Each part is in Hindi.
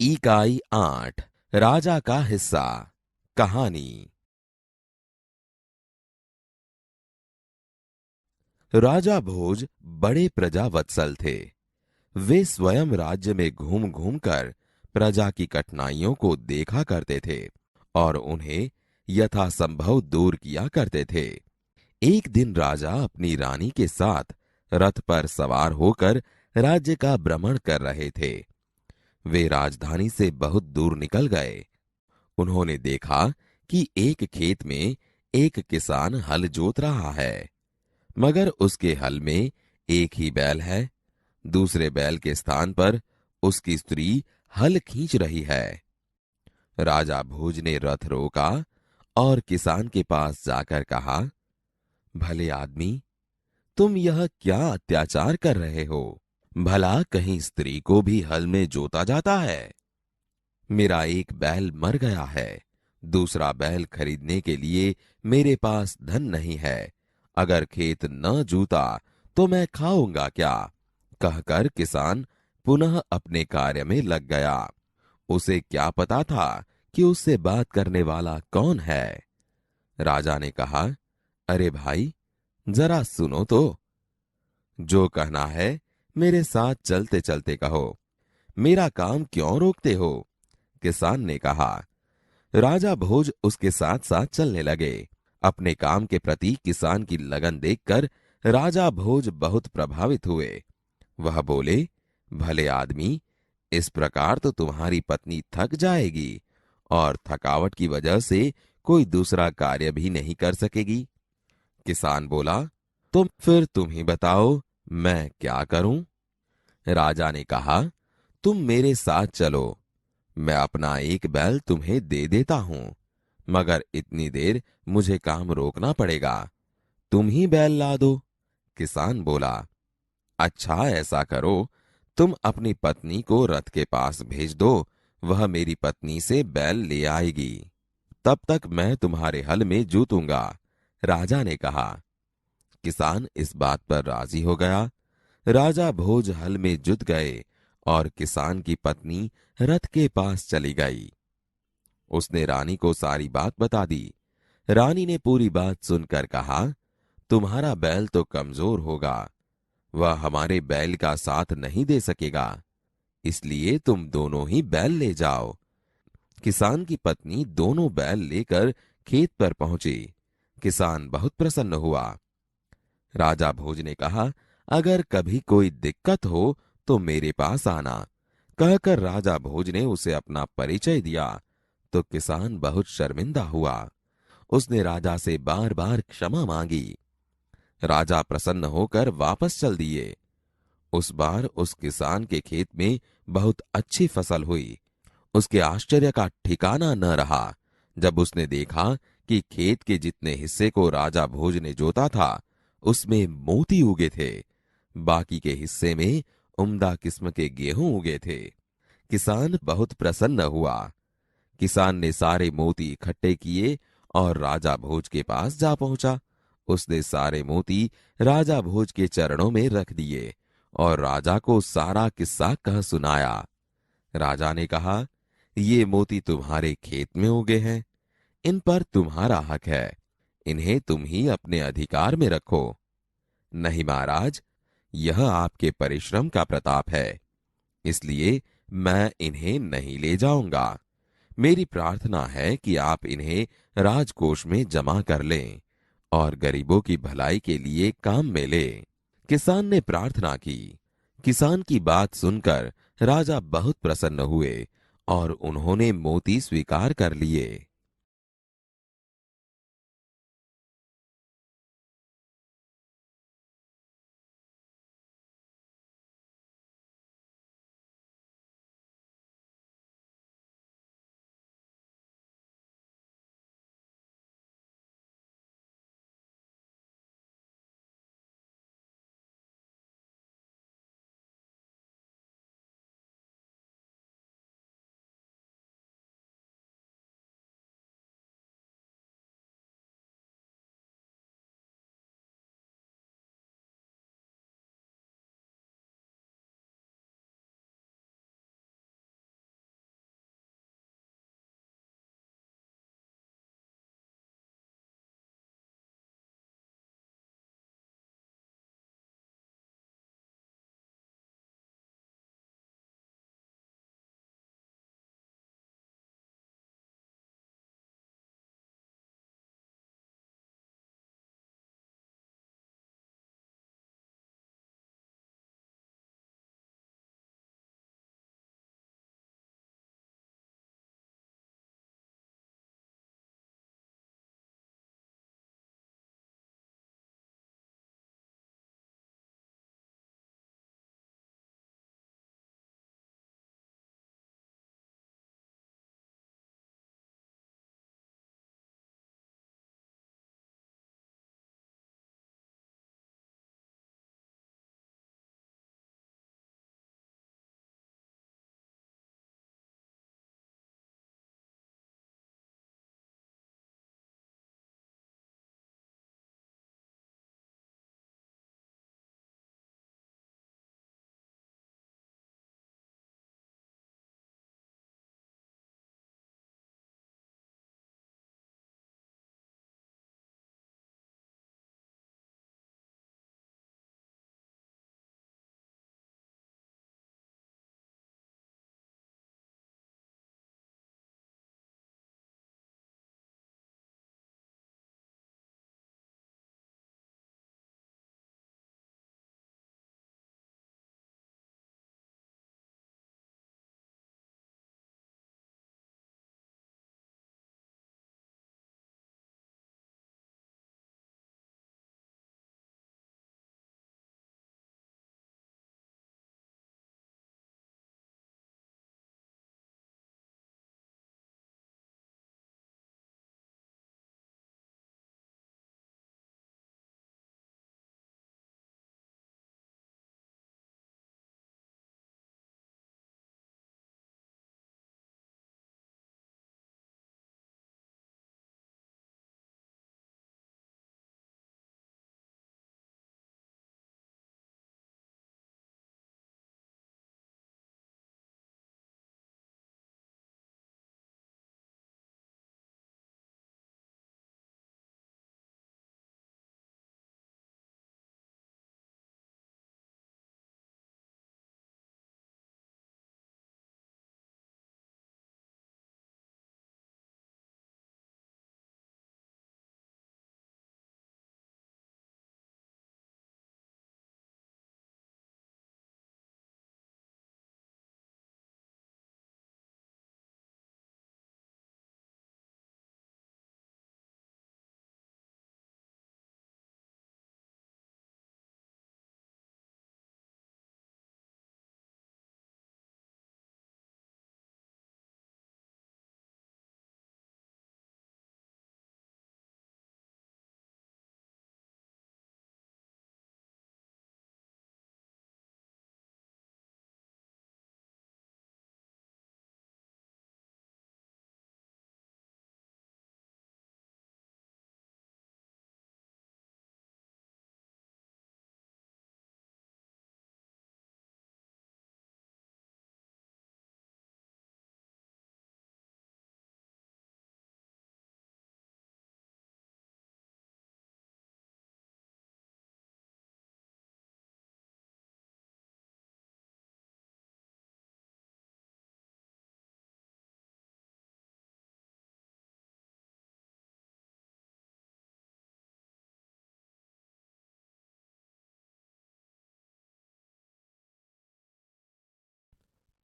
इकाई 8 राजा का हिस्सा। कहानी। राजा भोज बड़े प्रजावत्सल थे। वे स्वयं राज्य में घूम घूम कर प्रजा की कठिनाइयों को देखा करते थे और उन्हें यथासंभव दूर किया करते थे। एक दिन राजा अपनी रानी के साथ रथ पर सवार होकर राज्य का भ्रमण कर रहे थे। वे राजधानी से बहुत दूर निकल गए। उन्होंने देखा कि एक खेत में एक किसान हल जोत रहा है, मगर उसके हल में एक ही बैल है। दूसरे बैल के स्थान पर उसकी स्त्री हल खींच रही है। राजा भोज ने रथ रोका और किसान के पास जाकर कहा, भले आदमी, तुम यह क्या अत्याचार कर रहे हो? भला कहीं स्त्री को भी हल में जोता जाता है? मेरा एक बैल मर गया है, दूसरा बैल खरीदने के लिए मेरे पास धन नहीं है। अगर खेत न जूता तो मैं खाऊंगा क्या? कहकर किसान पुनः अपने कार्य में लग गया। उसे क्या पता था कि उससे बात करने वाला कौन है। राजा ने कहा, अरे भाई, जरा सुनो तो। जो कहना है मेरे साथ चलते चलते कहो, मेरा काम क्यों रोकते हो? किसान ने कहा। राजा भोज उसके साथ साथ चलने लगे। अपने काम के प्रति किसान की लगन देखकर राजा भोज बहुत प्रभावित हुए। वह बोले, भले आदमी, इस प्रकार तो तुम्हारी पत्नी थक जाएगी और थकावट की वजह से कोई दूसरा कार्य भी नहीं कर सकेगी। किसान बोला, तुम ही बताओ, मैं क्या करूं? राजा ने कहा, तुम मेरे साथ चलो, मैं अपना एक बैल तुम्हें दे देता हूं, मगर इतनी देर मुझे काम रोकना पड़ेगा। तुम ही बैल ला दो। किसान बोला, अच्छा ऐसा करो, तुम अपनी पत्नी को रथ के पास भेज दो, वह मेरी पत्नी से बैल ले आएगी। तब तक मैं तुम्हारे हल में जूतूंगा। राजा ने कहा। किसान इस बात पर राजी हो गया। राजा भोज हल में जुत गए और किसान की पत्नी रथ के पास चली गई। उसने रानी को सारी बात बता दी। रानी ने पूरी बात सुनकर कहा, तुम्हारा बैल तो कमजोर होगा, वह हमारे बैल का साथ नहीं दे सकेगा, इसलिए तुम दोनों ही बैल ले जाओ। किसान की पत्नी दोनों बैल लेकर खेत पर पहुंची। किसान बहुत प्रसन्न हुआ। राजा भोज ने कहा, अगर कभी कोई दिक्कत हो तो मेरे पास आना। कहकर राजा भोज ने उसे अपना परिचय दिया तो किसान बहुत शर्मिंदा हुआ। उसने राजा से बार बार क्षमा मांगी। राजा प्रसन्न होकर वापस चल दिए। उस बार उस किसान के खेत में बहुत अच्छी फसल हुई। उसके आश्चर्य का ठिकाना न रहा जब उसने देखा कि खेत के जितने हिस्से को राजा भोज ने जोता था उसमें मोती उगे थे। बाकी के हिस्से में उम्दा किस्म के गेहूं उगे थे। किसान बहुत प्रसन्न हुआ। किसान ने सारे मोती इकट्ठे किए और राजा भोज के पास जा पहुंचा। उसने सारे मोती राजा भोज के चरणों में रख दिए और राजा को सारा किस्सा कह सुनाया। राजा ने कहा, ये मोती तुम्हारे खेत में उगे हैं, इन पर तुम्हारा हक है, इन्हें तुम ही अपने अधिकार में रखो। नहीं महाराज, यह आपके परिश्रम का प्रताप है, इसलिए मैं इन्हें नहीं ले जाऊंगा। मेरी प्रार्थना है कि आप इन्हें राजकोष में जमा कर लें और गरीबों की भलाई के लिए काम में लें। किसान ने प्रार्थना की। किसान की बात सुनकर राजा बहुत प्रसन्न हुए और उन्होंने मोती स्वीकार कर लिए।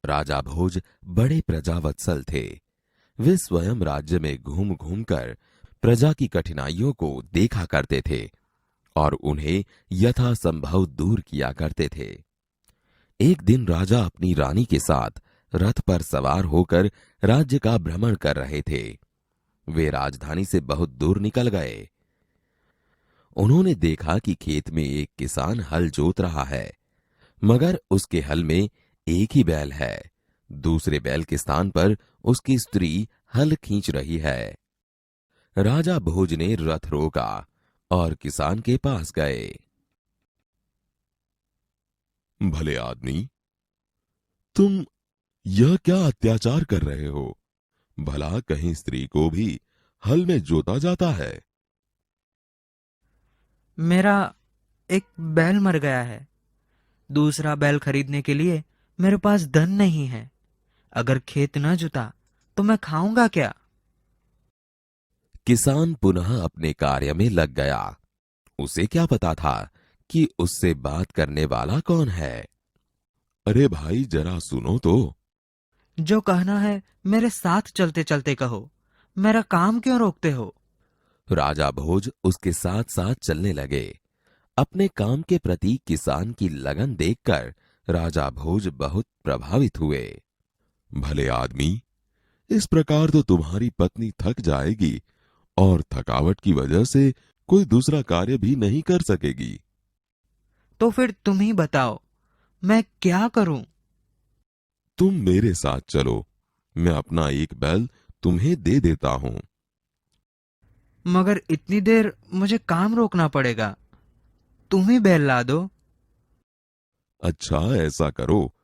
राजा भोज बड़े प्रजावत्सल थे। वे स्वयं राज्य में घूम घूम कर प्रजा की कठिनाइयों को देखा करते थे और उन्हें यथासंभव दूर किया करते थे। एक दिन राजा अपनी रानी के साथ रथ पर सवार होकर राज्य का भ्रमण कर रहे थे। वे राजधानी से बहुत दूर निकल गए। उन्होंने देखा कि खेत में एक किसान हल जोत रहा है, मगर उसके हल में एक ही बैल है। दूसरे बैल के स्थान पर उसकी स्त्री हल खींच रही है। राजा भोज ने रथ रोका और किसान के पास गए। भले आदमी, तुम यह क्या अत्याचार कर रहे हो? भला कहीं स्त्री को भी हल में जोता जाता है? मेरा एक बैल मर गया है। दूसरा बैल खरीदने के लिए मेरे पास धन नहीं है। अगर खेत न जुता तो मैं खाऊंगा क्या? किसान पुनः अपने कार्य में लग गया। उसे क्या पता था कि उससे बात करने वाला कौन है। अरे भाई, जरा सुनो तो। जो कहना है मेरे साथ चलते चलते कहो। मेरा काम क्यों रोकते हो? राजा भोज उसके साथ साथ चलने लगे। अपने काम के प्रति किसान की लगन देखकर राजा भोज बहुत प्रभावित हुए। भले आदमी, इस प्रकार तो तुम्हारी पत्नी थक जाएगी और थकावट की वजह से कोई दूसरा कार्य भी नहीं कर सकेगी। तो फिर तुम ही बताओ, मैं क्या करूं? तुम मेरे साथ चलो, मैं अपना एक बैल तुम्हें दे देता हूं। मगर इतनी देर मुझे काम रोकना पड़ेगा। तुम ही बैल ला दो। अच्छा, ऐसा करो,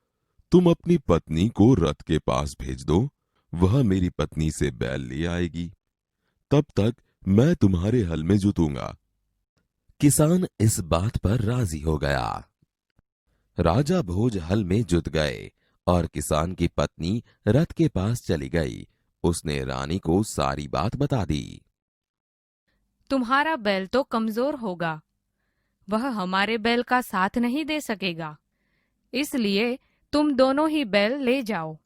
तुम अपनी पत्नी को रथ के पास भेज दो। वह मेरी पत्नी से बैल ले आएगी। तब तक मैं तुम्हारे हल में जुतूंगा। किसान इस बात पर राजी हो गया। राजा भोज हल में जुत गए और किसान की पत्नी रथ के पास चली गई। उसने रानी को सारी बात बता दी। तुम्हारा बैल तो कमजोर होगा, वह हमारे बैल का साथ नहीं दे सकेगा, इसलिए तुम दोनों ही बैल ले जाओ।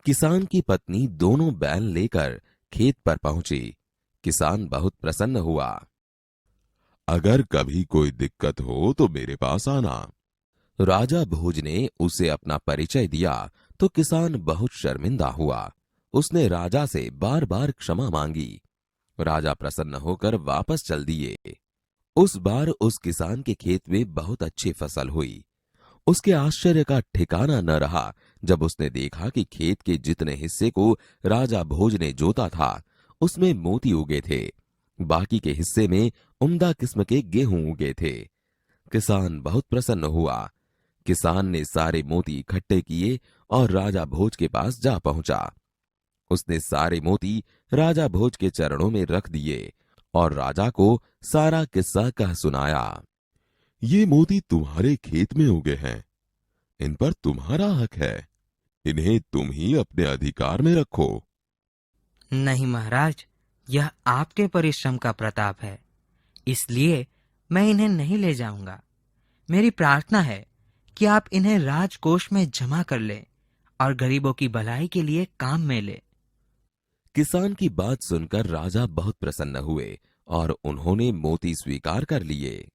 किसान की पत्नी दोनों बैल लेकर खेत पर पहुंची। किसान बहुत प्रसन्न हुआ। अगर कभी कोई दिक्कत हो तो मेरे पास आना। राजा भोज ने उसे अपना परिचय दिया तो किसान बहुत शर्मिंदा हुआ। उसने राजा से बार बार क्षमा मांगी। राजा प्रसन्न होकर वापस चल दिए। उस बार उस किसान के खेत में बहुत अच्छी फसल हुई। उसके आश्चर्य का ठिकाना न रहा जब उसने देखा कि खेत के जितने हिस्से को राजा भोज ने जोता था उसमें मोती उगे थे। बाकी के हिस्से में उम्दा किस्म के गेहूं उगे थे। किसान बहुत प्रसन्न हुआ। किसान ने सारे मोती इकट्ठे किए और राजा भोज के पास जा पहुंचा। उसने सारे मोती राजा भोज के चरणों में रख दिए और राजा को सारा किस्सा कह सुनाया। ये मोती तुम्हारे खेत में उगे हैं, इन पर तुम्हारा हक है। इन्हें तुम ही अपने अधिकार में रखो। नहीं महाराज, यह आपके परिश्रम का प्रताप है, इसलिए मैं इन्हें नहीं ले जाऊंगा। मेरी प्रार्थना है कि आप इन्हें राजकोष में जमा कर लें और गरीबों की भलाई के लिए काम में ले। किसान की बात सुनकर राजा बहुत प्रसन्न हुए और उन्होंने मोती स्वीकार कर लिए।